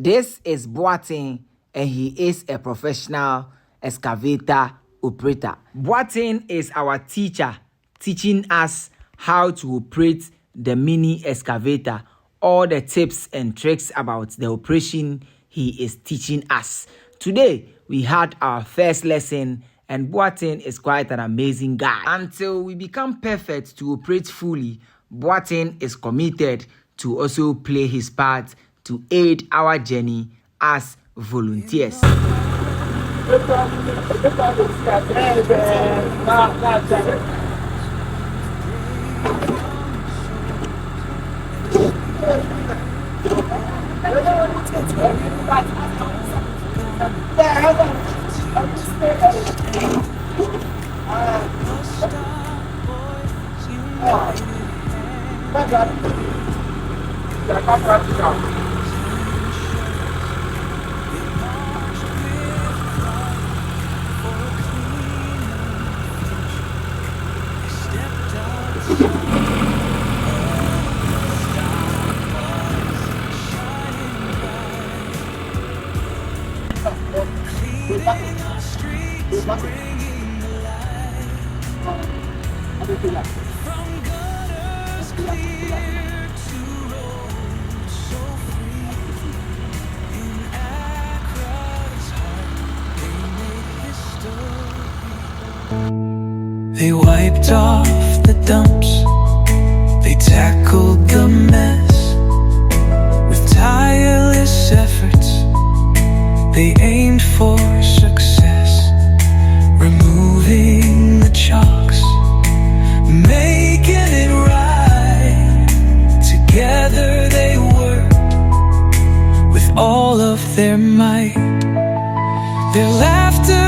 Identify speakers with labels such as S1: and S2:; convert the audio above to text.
S1: This is Boateng, and he is a professional excavator operator. Boateng is our teacher, teaching us how to operate the mini excavator. All the tips and tricks about the operation he is teaching us. Today, we had our first lesson, and Boateng is quite an amazing guy. Until we become perfect to operate fully, Boateng is committed to also play his part to aid our journey as volunteers.
S2: They wiped off the dumps, they tackled the mess. With tireless efforts, they aimed for success. Removing the chalks, making it right. Together they worked with all of their might. Their laughter